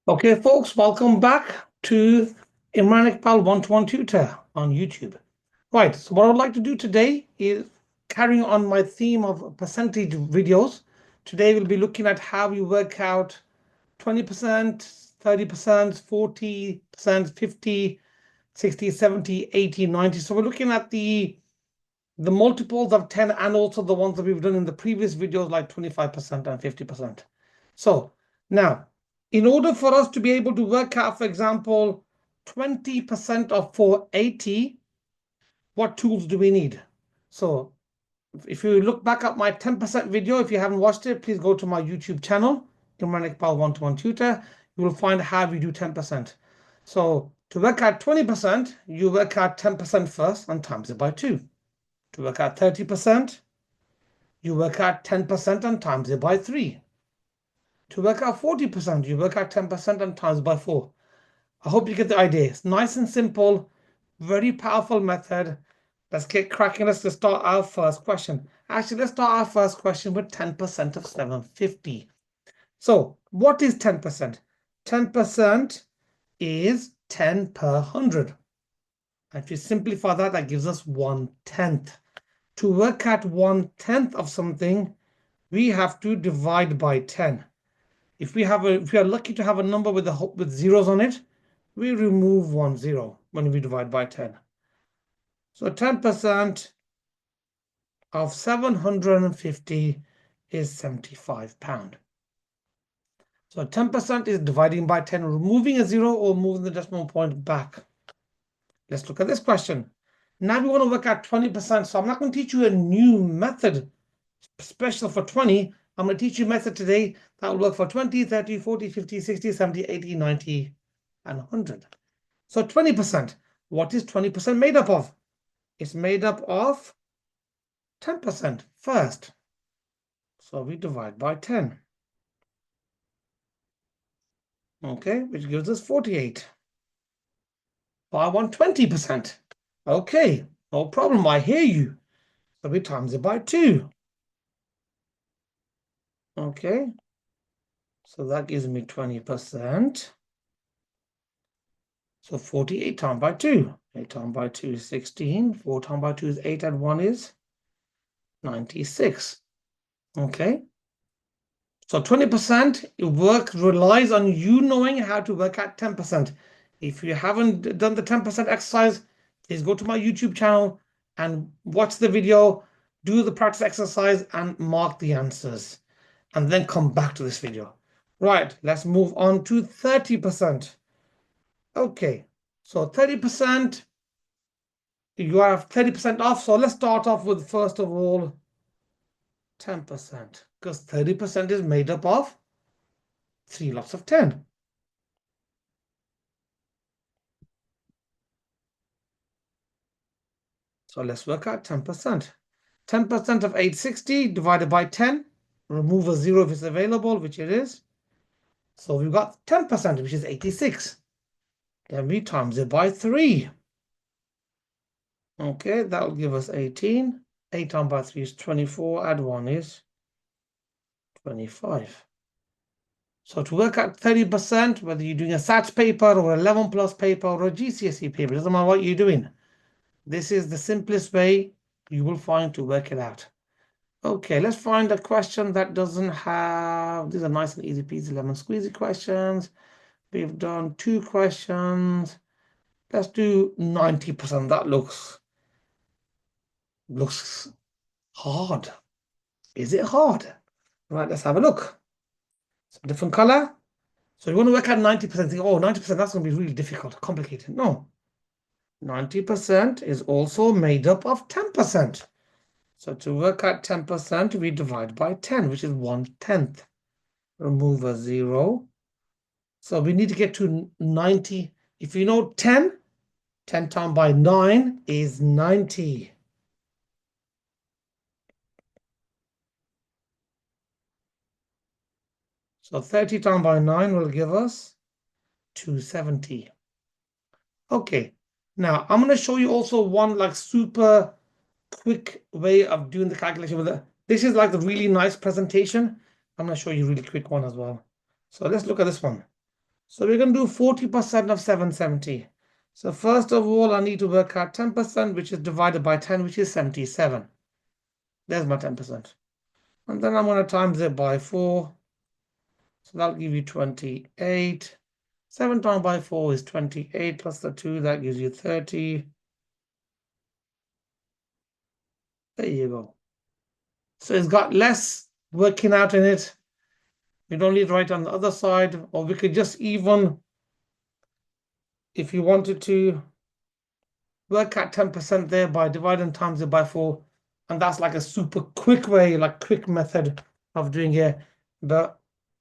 Okay, folks, welcome back to Imran Iqbal One-to-One Tutor on YouTube. Right, so what I would like to do today is carrying on my theme of percentage videos. Today we'll be looking at how you work out 20%, 30%, 40%, 50, 60, 70, 80, 90. So we're looking at the multiples of 10 and also the ones that we've done in the previous videos like 25% and 50%. So now, in order for us to be able to work out, for example, 20% of 480, what tools do we need? So if you look back at my 10% video, if you haven't watched it, please go to my YouTube channel, Imran Iqbal One-to-One Tutor. You will find how we do 10%. So to work out 20%, you work out 10% first and times it by 2. To work out 30%, you work out 10% and times it by 3. To work out 40%, you work out 10% and times by 4. I hope you get the idea. It's nice and simple, very powerful method. Let's get cracking. Let's start our first question. Actually, let's start our first question with 10% of 750. So what is 10%? 10% is 10 per 100. If you simplify that, that gives us 1/10. To work out 1/10 of something, we have to divide by 10. If we are lucky to have a number with zeros on it, we remove 1 0 when we divide by 10. So 10% of 750 is £75. So 10% is dividing by 10, removing a 0 or moving the decimal point back. Let's look at this question. Now we want to work out 20%. So I'm not going to teach you a new method special for 20. I'm going to teach you a method today that will work for 20, 30, 40, 50, 60, 70, 80, 90, and 100. So 20%. What is 20% made up of? It's made up of 10% first. So we divide by 10. Okay, which gives us 48. But I want 20%. Okay, no problem. I hear you. So we times it by 2. Okay, so that gives me 20%. So 48 times by 2. 8 times by 2 is 16. 4 times by 2 is 8 and 1 is 96. Okay. So 20% relies on you knowing how to work out 10%. If you haven't done the 10% exercise, please go to my YouTube channel and watch the video, do the practice exercise and mark the answers. And then come back to this video. Right, let's move on to 30%. Okay, so 30%, you have 30% off. So let's start off with, first of all, 10%, because 30% is made up of 3 lots of 10. So let's work out 10%. 10% of 860 divided by 10. Remove a 0 if it's available, which it is. So we've got 10%, which is 86. Then we times it by 3. Okay, that will give us 18. 8 times by 3 is 24. Add 1 is 25. So to work out 30%, whether you're doing a SATs paper or 11 plus paper or a GCSE paper, doesn't matter what you're doing. This is the simplest way you will find to work it out. Okay, let's find a question that doesn't have, these are nice and easy peasy lemon squeezy questions. We've done 2 questions. Let's do 90%. That looks hard. Is it hard? Right, let's have a look. It's a different color. So you want to work out 90%. Think, oh, 90%, that's going to be really difficult, complicated. No. 90% is also made up of 10%. So to work out 10%, we divide by 10, which is 1/10. Remove a 0. So we need to get to 90. If you know 10, 10 times by 9 is 90. So 30 times by 9 will give us 270. Okay, now I'm going to show you also one like super quick way of doing the calculation with it. This is like the really nice presentation. I'm going to show you a really quick one as well. So let's look at this one. So we're going to do 40% of 770. So first of all, I need to work out 10%, which is divided by 10, which is 77. There's my 10%. And then I'm going to times it by 4. So that'll give you 28. 7 times by 4 is 28 plus the 2, that gives you 30. There you go. So it's got less working out in it. We don't need to write on the other side, or we could just even, if you wanted to, work out 10% there by dividing times it by 4. And that's like a super quick way, like quick method of doing it. But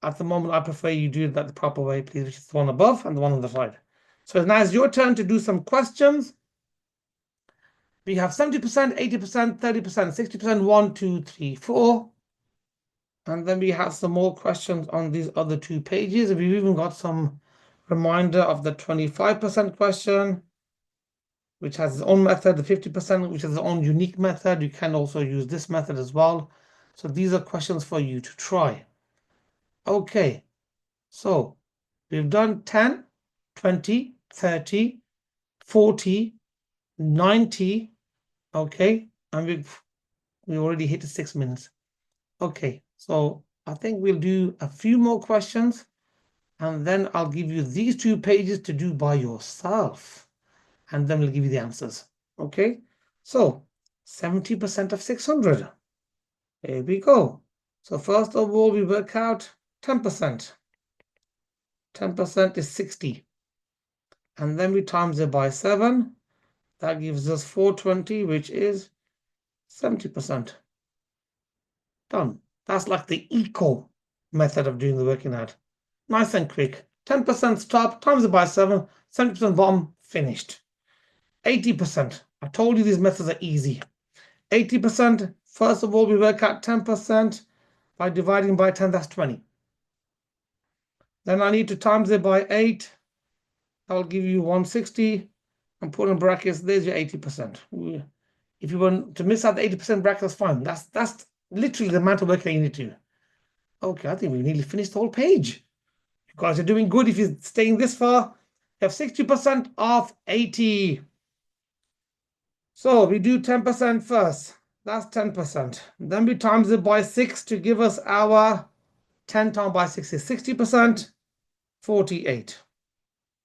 at the moment, I prefer you do that the proper way, please, which is the one above and the one on the side. So now it's your turn to do some questions. We have 70%, 80%, 30%, 60%, 1, 2, 3, 4. And then we have some more questions on these other 2 pages. We've even got some reminder of the 25% question, which has its own method, the 50%, which has its own unique method. You can also use this method as well. So these are questions for you to try. Okay, so we've done 10, 20, 30, 40, 90. Okay, and we already hit the 6 minutes. Okay, so I think we'll do a few more questions, and then I'll give you these 2 pages to do by yourself, and then we'll give you the answers. Okay, so 70% of 600. Here we go. So first of all, we work out 10%. 10% is 60. And then we times it by 7. That gives us 420, which is 70%. Done. That's like the eco method of doing the working out. Nice and quick. 10% top, times it by 7, 70% bottom, finished. 80%. I told you these methods are easy. 80%, first of all, we work out 10% by dividing by 10, that's 20. Then I need to times it by 8. That'll give you 160. And put in brackets, there's your 80%. If you want to miss out the 80% bracket, that's fine. That's literally the amount of work that you need to do. Okay, I think we nearly finished the whole page. You guys are doing good if you're staying this far. You have 60% of 80. So we do 10% first. That's 10%. Then we times it by 6 to give us our 10 times by 6 is 60%, 48.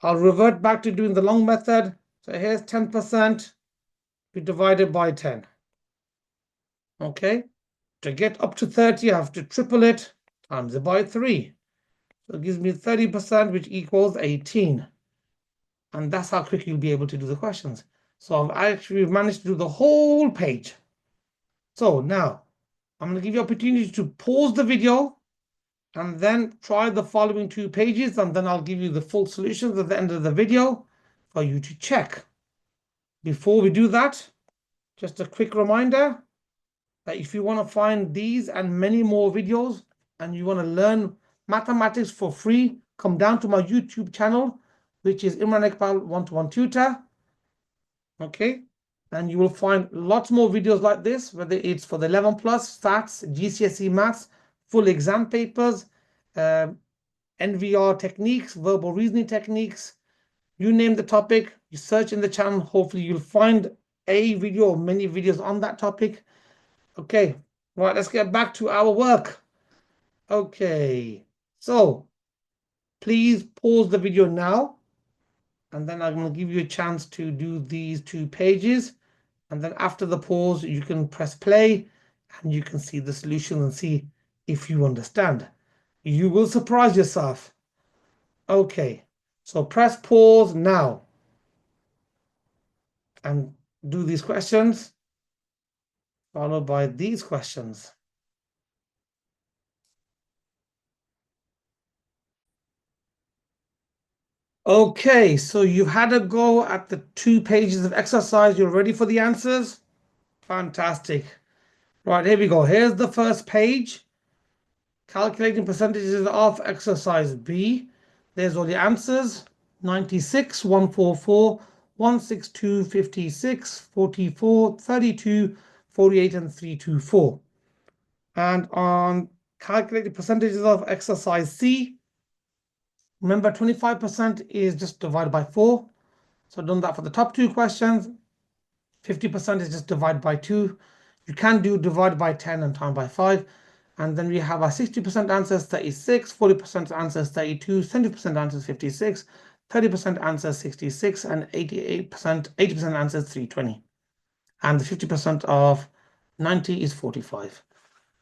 I'll revert back to doing the long method. So here's 10%. We divide it by 10. Okay. To get up to 30, I have to triple it, times it by 3. So it gives me 30%, which equals 18. And that's how quick you'll be able to do the questions. So I've actually managed to do the whole page. So now I'm going to give you opportunity to pause the video and then try the following 2 pages, and then I'll give you the full solutions at the end of the video for you to check. Before we do that, just a quick reminder that if you want to find these and many more videos and you want to learn mathematics for free, come down to my YouTube channel, which is Imran Iqbal One-to-One Tutor. Okay, and you will find lots more videos like this, whether it's for the 11 plus stats, GCSE maths, full exam papers, NVR techniques, verbal reasoning techniques, you name the topic, you search in the channel, hopefully you'll find a video or many videos on that topic. Okay, right, let's get back to our work. Okay, so please pause the video now, and then I'm going to give you a chance to do these 2 pages. And then after the pause, you can press play and you can see the solution and see if you understand. You will surprise yourself. Okay, so press pause now and do these questions, followed by these questions. Okay, so you've had a go at the 2 pages of exercise. You're ready for the answers? Fantastic. Right, here we go. Here's the first page. Calculating percentages of exercise B. There's all the answers. 96, 144, 162, 56, 44, 32, 48, and 324. And on calculating percentages of exercise C, Remember, 25% is just divided by 4. So I've done that for the top two questions. 50% is just divide by 2. You can do divide by 10 and time by 5. And then we have our 60% answers 36, 40% answers 32, 70% answers 56, 30% answers 66, and 80% answers 320. And the 50% of 90 is 45.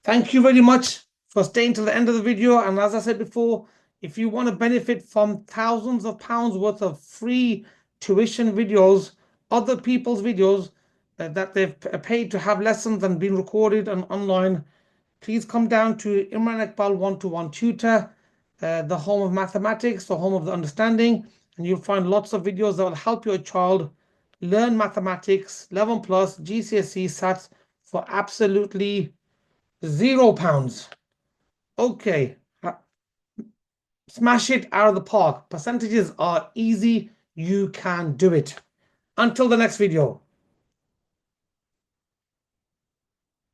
Thank you very much for staying till the end of the video. And as I said before, if you want to benefit from thousands of pounds worth of free tuition videos, other people's videos that they've paid to have lessons and been recorded and online, please come down to Imran Iqbal One-to-One Tutor, the home of mathematics, the home of the understanding, and you'll find lots of videos that will help your child learn mathematics, 11 plus, GCSE, SATs for absolutely £0. Okay, smash it out of the park. Percentages are easy. You can do it. Until the next video.